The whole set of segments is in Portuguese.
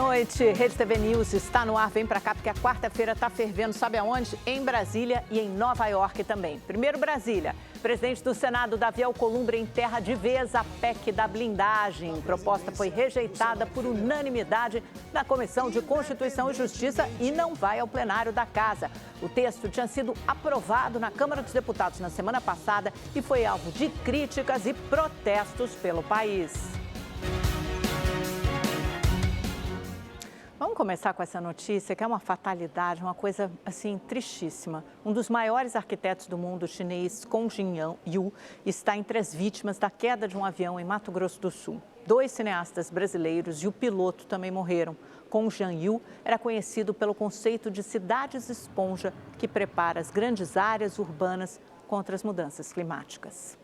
noite. Rede TV News está no ar. Vem pra cá porque a quarta-feira tá fervendo. Sabe aonde? Em Brasília e em Nova York também. Primeiro, Brasília. Presidente do Senado, Davi Alcolumbre, enterra de vez a PEC da blindagem. A proposta foi rejeitada por unanimidade na Comissão de Constituição e Justiça e não vai ao plenário da Casa. O texto tinha sido aprovado na Câmara dos Deputados na semana passada e foi alvo de críticas e protestos pelo país. Vamos começar com essa notícia, que é uma fatalidade, uma coisa, assim, tristíssima. Um dos maiores arquitetos do mundo, o chinês Kong Jian-yu, está entre as vítimas da queda de um avião em Mato Grosso do Sul. 2 cineastas brasileiros e o piloto também morreram. Kong Jian-yu era conhecido pelo conceito de cidades esponja, que prepara as grandes áreas urbanas contra as mudanças climáticas.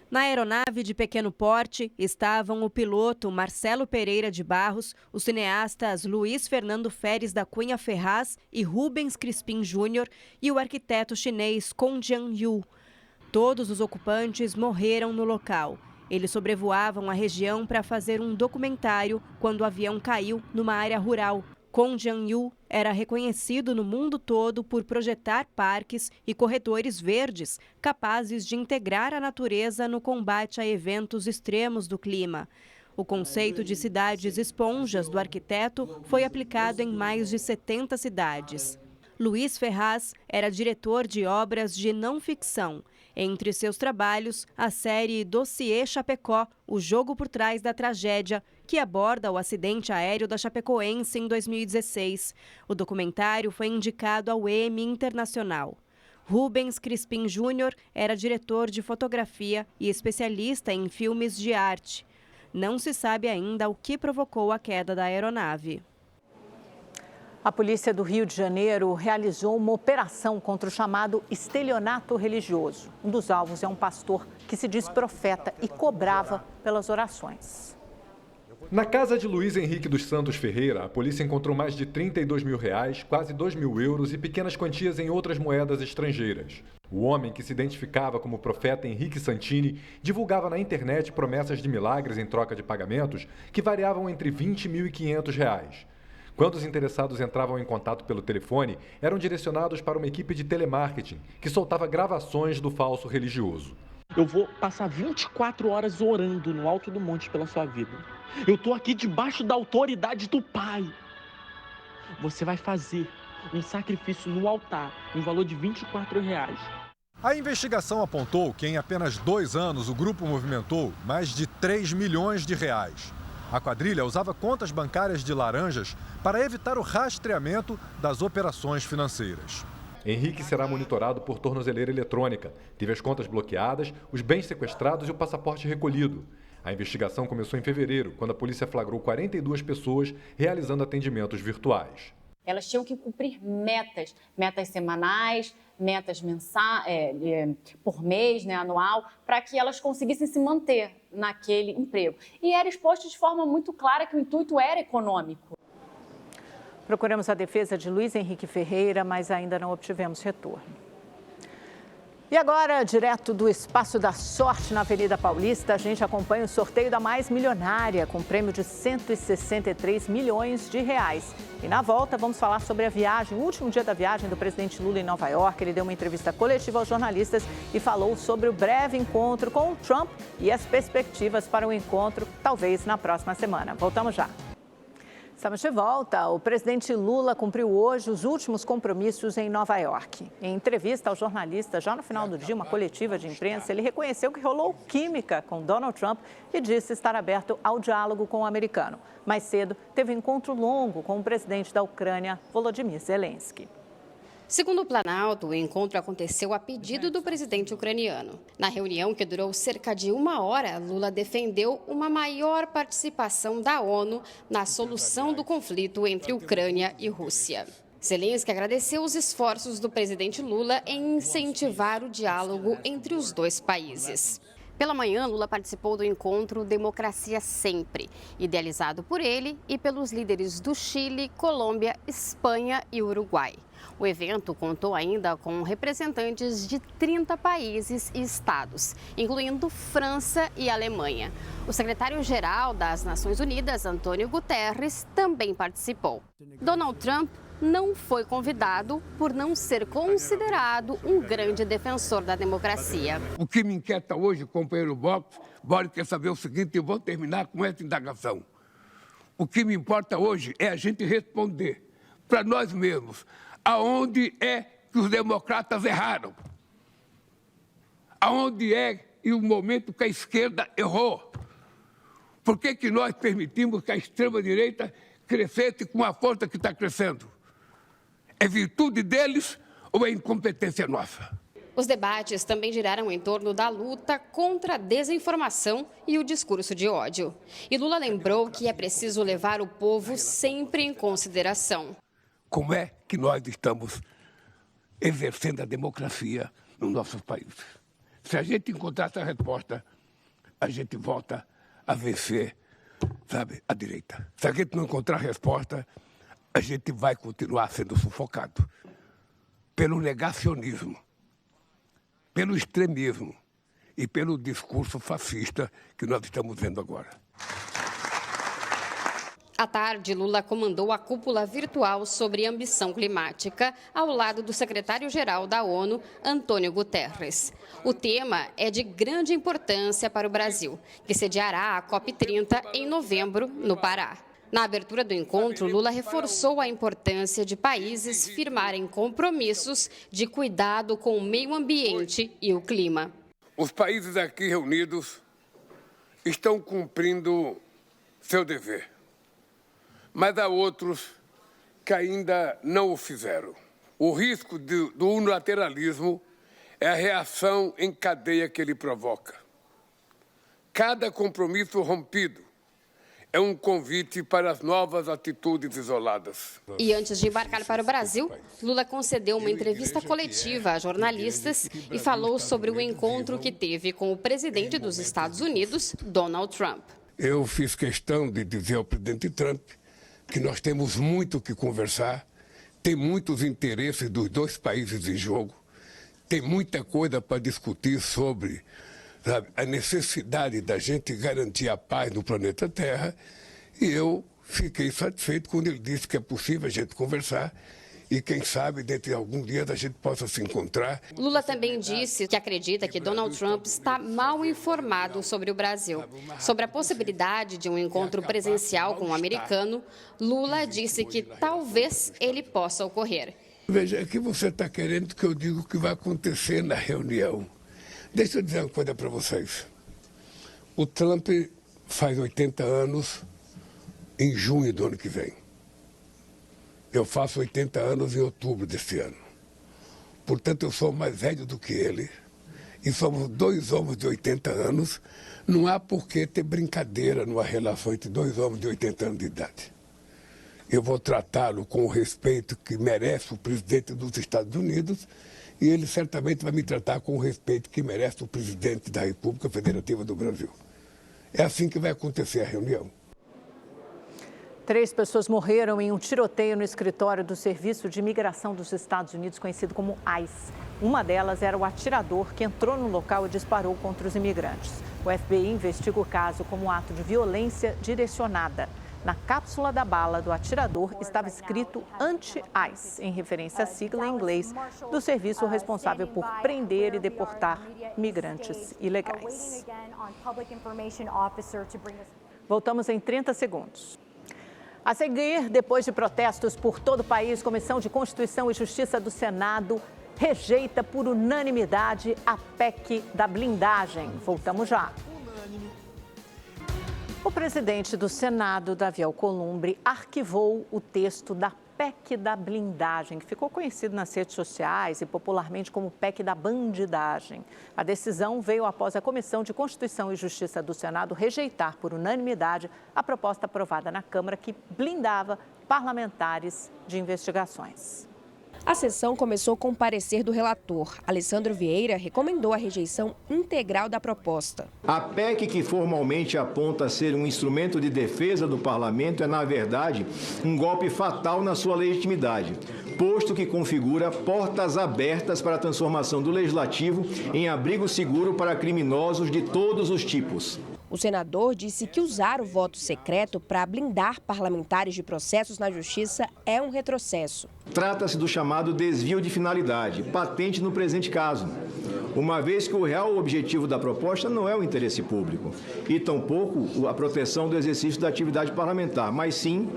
Na aeronave de pequeno porte estavam o piloto Marcelo Pereira de Barros, os cineastas Luiz Fernando Feres da Cunha Ferraz e Rubens Crispim Júnior e o arquiteto chinês Kong Jian-yu. Todos os ocupantes morreram no local. Eles sobrevoavam a região para fazer um documentário quando o avião caiu numa área rural. Kong Jian-yu era reconhecido no mundo todo por projetar parques e corredores verdes capazes de integrar a natureza no combate a eventos extremos do clima. O conceito de cidades esponjas do arquiteto foi aplicado em mais de 70 cidades. Luiz Ferraz era diretor de obras de não-ficção. Entre seus trabalhos, a série Dossiê Chapecó, o jogo por trás da tragédia, que aborda o acidente aéreo da Chapecoense em 2016. O documentário foi indicado ao Emmy Internacional. Rubens Crispim Júnior era diretor de fotografia e especialista em filmes de arte. Não se sabe ainda o que provocou a queda da aeronave. A polícia do Rio de Janeiro realizou uma operação contra o chamado estelionato religioso. Um dos alvos é um pastor que se diz profeta e cobrava pelas orações. Na casa de Luiz Henrique dos Santos Ferreira, a polícia encontrou mais de R$32 mil, quase 2 mil euros e pequenas quantias em outras moedas estrangeiras. O homem, que se identificava como profeta Henrique Santini, divulgava na internet promessas de milagres em troca de pagamentos que variavam entre R$20 mil e R$500. Quando os interessados entravam em contato pelo telefone, eram direcionados para uma equipe de telemarketing que soltava gravações do falso religioso. Eu vou passar 24 horas orando no alto do monte pela sua vida. Eu estou aqui debaixo da autoridade do Pai. Você vai fazer um sacrifício no altar, no valor de R$24. A investigação apontou que em apenas 2 anos o grupo movimentou mais de R$3 milhões. A quadrilha usava contas bancárias de laranjas para evitar o rastreamento das operações financeiras. Henrique será monitorado por tornozeleira eletrônica. Teve as contas bloqueadas, os bens sequestrados e o passaporte recolhido. A investigação começou em fevereiro, quando a polícia flagrou 42 pessoas realizando atendimentos virtuais. Elas tinham que cumprir metas semanais, metas por mês, anual, para que elas conseguissem se manter naquele emprego. E era exposto de forma muito clara que o intuito era econômico. Procuramos a defesa de Luiz Henrique Ferreira, mas ainda não obtivemos retorno. E agora, direto do Espaço da Sorte na Avenida Paulista, a gente acompanha o sorteio da Mais Milionária, com prêmio de R$163 milhões. E na volta, vamos falar sobre a viagem, o último dia da viagem do presidente Lula em Nova York. Ele deu uma entrevista coletiva aos jornalistas e falou sobre o breve encontro com o Trump e as perspectivas para o encontro, talvez na próxima semana. Voltamos já. Estamos de volta. O presidente Lula cumpriu hoje os últimos compromissos em Nova York. Em entrevista aos jornalistas, já no final do dia, uma coletiva de imprensa, ele reconheceu que rolou química com Donald Trump e disse estar aberto ao diálogo com o americano. Mais cedo, teve um encontro longo com o presidente da Ucrânia, Volodymyr Zelensky. Segundo o Planalto, o encontro aconteceu a pedido do presidente ucraniano. Na reunião, que durou cerca de 1 hora, Lula defendeu uma maior participação da ONU na solução do conflito entre Ucrânia e Rússia. Zelensky agradeceu os esforços do presidente Lula em incentivar o diálogo entre os dois países. Pela manhã, Lula participou do encontro Democracia Sempre, idealizado por ele e pelos líderes do Chile, Colômbia, Espanha e Uruguai. O evento contou ainda com representantes de 30 países e estados, incluindo França e Alemanha. O secretário-geral das Nações Unidas, Antônio Guterres, também participou. Donald Trump não foi convidado por não ser considerado um grande defensor da democracia. O que me inquieta hoje, companheiro Boris, quer saber o seguinte, eu vou terminar com essa indagação. O que me importa hoje é a gente responder para nós mesmos aonde é que os democratas erraram. Aonde é e o momento que a esquerda errou. Por que nós permitimos que a extrema-direita crescesse com a força que está crescendo? É virtude deles ou é incompetência nossa? Os debates também giraram em torno da luta contra a desinformação e o discurso de ódio. E Lula lembrou que é preciso levar o povo sempre em consideração. Como é que nós estamos exercendo a democracia nos nossos países? Se a gente encontrar essa resposta, a gente volta a vencer, sabe, a direita. Se a gente não encontrar resposta, a gente vai continuar sendo sufocado pelo negacionismo, pelo extremismo e pelo discurso fascista que nós estamos vendo agora. À tarde, Lula comandou a cúpula virtual sobre ambição climática, ao lado do secretário-geral da ONU, Antônio Guterres. O tema é de grande importância para o Brasil, que sediará a COP30 em novembro, no Pará. Na abertura do encontro, Lula reforçou a importância de países firmarem compromissos de cuidado com o meio ambiente e o clima. Os países aqui reunidos estão cumprindo seu dever, mas há outros que ainda não o fizeram. O risco do unilateralismo é a reação em cadeia que ele provoca. Cada compromisso rompido é um convite para as novas atitudes isoladas. E antes de embarcar para o Brasil, Lula concedeu uma entrevista coletiva a jornalistas e falou sobre o encontro que teve com o presidente dos Estados Unidos, Donald Trump. Eu fiz questão de dizer ao presidente Trump que nós temos muito o que conversar, tem muitos interesses dos dois países em jogo, tem muita coisa para discutir sobre, sabe, a necessidade da gente garantir a paz no planeta Terra, e eu fiquei satisfeito quando ele disse que é possível a gente conversar e, quem sabe, dentro de alguns dias a gente possa se encontrar. Lula também disse que acredita que Donald Trump está mal informado sobre o Brasil. Sobre a possibilidade de um encontro presencial com o americano, Lula disse que talvez ele possa ocorrer. Veja, aqui você está querendo que eu diga o que vai acontecer na reunião. Deixa eu dizer uma coisa para vocês. O Trump faz 80 anos em junho do ano que vem. Eu faço 80 anos em outubro deste ano. Portanto, eu sou mais velho do que ele. E somos dois homens de 80 anos. Não há por que ter brincadeira numa relação entre dois homens de 80 anos de idade. Eu vou tratá-lo com o respeito que merece o presidente dos Estados Unidos e ele certamente vai me tratar com o respeito que merece o presidente da República Federativa do Brasil. É assim que vai acontecer a reunião. 3 pessoas morreram em um tiroteio no escritório do Serviço de Imigração dos Estados Unidos, conhecido como ICE. Uma delas era o atirador que entrou no local e disparou contra os imigrantes. O FBI investiga o caso como ato de violência direcionada. Na cápsula da bala do atirador estava escrito anti-ICE, em referência à sigla em inglês do serviço responsável por prender e deportar migrantes ilegais. Voltamos em 30 segundos. A seguir, depois de protestos por todo o país, Comissão de Constituição e Justiça do Senado rejeita por unanimidade a PEC da blindagem. Voltamos já. O presidente do Senado, Davi Alcolumbre, arquivou o texto da PEC da blindagem, que ficou conhecido nas redes sociais e popularmente como PEC da bandidagem. A decisão veio após a Comissão de Constituição e Justiça do Senado rejeitar por unanimidade a proposta aprovada na Câmara que blindava parlamentares de investigações. A sessão começou com o parecer do relator. Alessandro Vieira recomendou a rejeição integral da proposta. A PEC que formalmente aponta ser um instrumento de defesa do parlamento é, na verdade, um golpe fatal na sua legitimidade, posto que configura portas abertas para a transformação do legislativo em abrigo seguro para criminosos de todos os tipos. O senador disse que usar o voto secreto para blindar parlamentares de processos na justiça é um retrocesso. Trata-se do chamado desvio de finalidade, patente no presente caso, uma vez que o real objetivo da proposta não é o interesse público e tampouco a proteção do exercício da atividade parlamentar, mas sim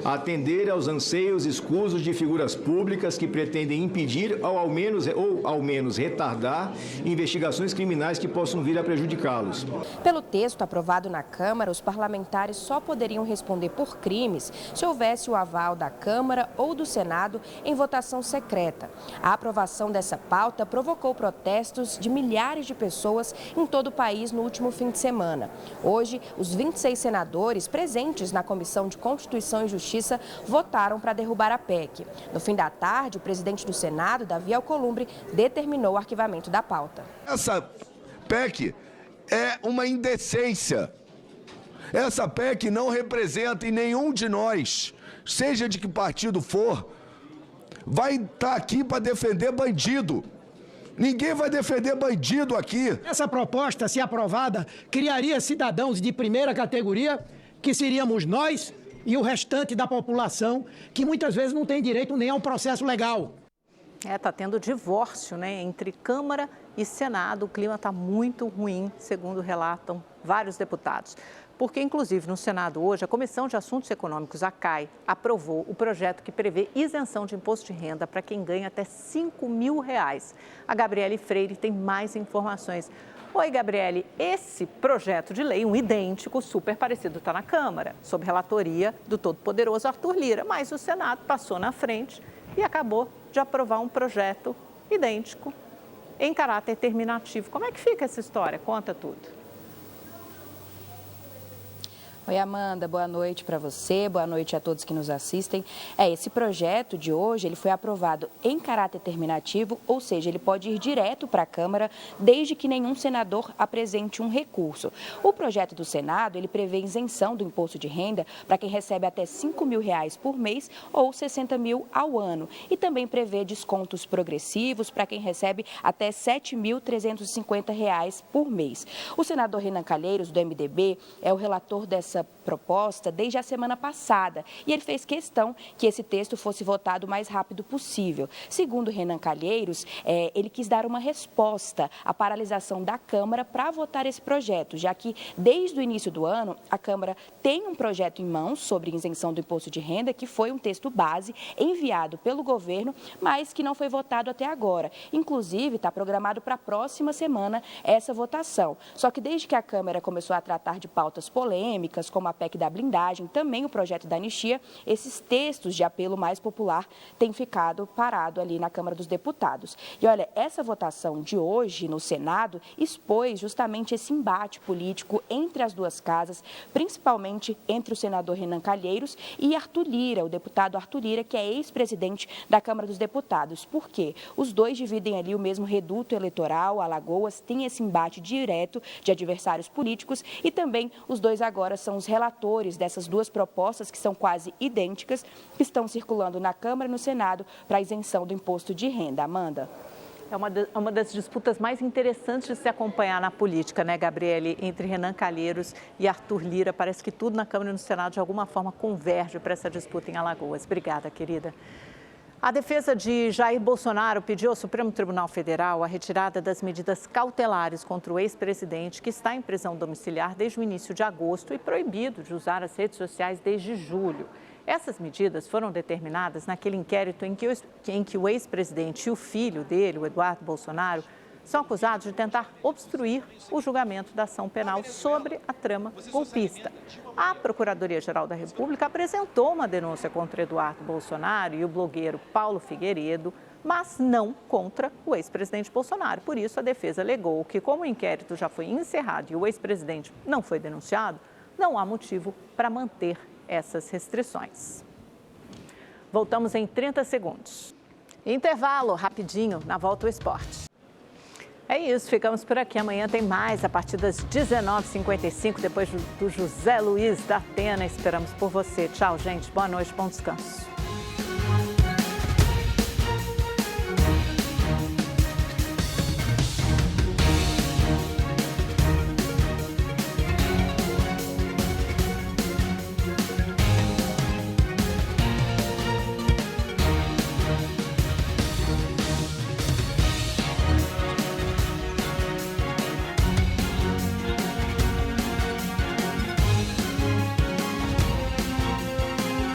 atender aos anseios escusos de figuras públicas que pretendem impedir ou ao menos retardar investigações criminais que possam vir a prejudicá-los. Pelo texto aprovado na Câmara, os parlamentares só poderiam responder por crimes se houvesse o aval da Câmara ou do Senado em votação secreta. A aprovação dessa pauta provocou protestos de milhares de pessoas em todo o país no último fim de semana. Hoje, os 26 senadores presentes na Comissão de Constituição e Justiça votaram para derrubar a PEC. No fim da tarde, o presidente do Senado, Davi Alcolumbre, determinou o arquivamento da pauta. Essa PEC é uma indecência. Essa PEC não representa em nenhum de nós, seja de que partido for, vai estar aqui para defender bandido. Ninguém vai defender bandido aqui. Essa proposta, se aprovada, criaria cidadãos de primeira categoria, que seríamos nós e o restante da população, que muitas vezes não tem direito nem a um processo legal. Está tendo divórcio, né, entre Câmara e Senado. O clima está muito ruim, segundo relatam vários deputados. Porque, inclusive, no Senado hoje, a Comissão de Assuntos Econômicos, a CAI, aprovou o projeto que prevê isenção de imposto de renda para quem ganha até R$5 mil. A Gabriele Freire tem mais informações. Oi, Gabriele, esse projeto de lei, um idêntico, super parecido, está na Câmara, sob relatoria do todo-poderoso Arthur Lira, mas o Senado passou na frente e acabou de aprovar um projeto idêntico em caráter terminativo. Como é que fica essa história? Conta tudo. Oi, Amanda, boa noite para você, boa noite a todos que nos assistem. Esse projeto de hoje, ele foi aprovado em caráter terminativo, ou seja, ele pode ir direto para a Câmara, desde que nenhum senador apresente um recurso. O projeto do Senado, ele prevê isenção do imposto de renda para quem recebe até R$5 mil por mês ou 60 mil ao ano. E também prevê descontos progressivos para quem recebe até R$7.350 por mês. O senador Renan Calheiros, do MDB, é o relator dessa proposta desde a semana passada e ele fez questão que esse texto fosse votado o mais rápido possível. Segundo Renan Calheiros, ele quis dar uma resposta à paralisação da Câmara para votar esse projeto, já que desde o início do ano a Câmara tem um projeto em mãos sobre isenção do imposto de renda, que foi um texto base enviado pelo governo, mas que não foi votado até agora. Inclusive, está programado para a próxima semana essa votação. Só que desde que a Câmara começou a tratar de pautas polêmicas, como a PEC da blindagem, também o projeto da anistia, esses textos de apelo mais popular têm ficado parado ali na Câmara dos Deputados. E olha, essa votação de hoje no Senado expôs justamente esse embate político entre as duas casas, principalmente entre o senador Renan Calheiros e Arthur Lira, o deputado Arthur Lira, que é ex-presidente da Câmara dos Deputados. Por quê? Os dois dividem ali o mesmo reduto eleitoral, Alagoas, tem esse embate direto de adversários políticos e também os dois agora são os relatores dessas duas propostas, que são quase idênticas, que estão circulando na Câmara e no Senado para a isenção do imposto de renda. Amanda. É uma das disputas mais interessantes de se acompanhar na política, né, Gabriele? Entre Renan Calheiros e Arthur Lira. Parece que tudo na Câmara e no Senado, de alguma forma, converge para essa disputa em Alagoas. Obrigada, querida. A defesa de Jair Bolsonaro pediu ao Supremo Tribunal Federal a retirada das medidas cautelares contra o ex-presidente, que está em prisão domiciliar desde o início de agosto e proibido de usar as redes sociais desde julho. Essas medidas foram determinadas naquele inquérito em que o ex-presidente e o filho dele, o Eduardo Bolsonaro, são acusados de tentar obstruir o julgamento da ação penal sobre a trama golpista. A Procuradoria-Geral da República apresentou uma denúncia contra Eduardo Bolsonaro e o blogueiro Paulo Figueiredo, mas não contra o ex-presidente Bolsonaro. Por isso, a defesa alegou que, como o inquérito já foi encerrado e o ex-presidente não foi denunciado, não há motivo para manter essas restrições. Voltamos em 30 segundos. Intervalo, rapidinho, na volta ao esporte. É isso, ficamos por aqui. Amanhã tem mais, a partir das 19h55, depois do José Luiz da Atena. Esperamos por você. Tchau, gente. Boa noite, bom descanso.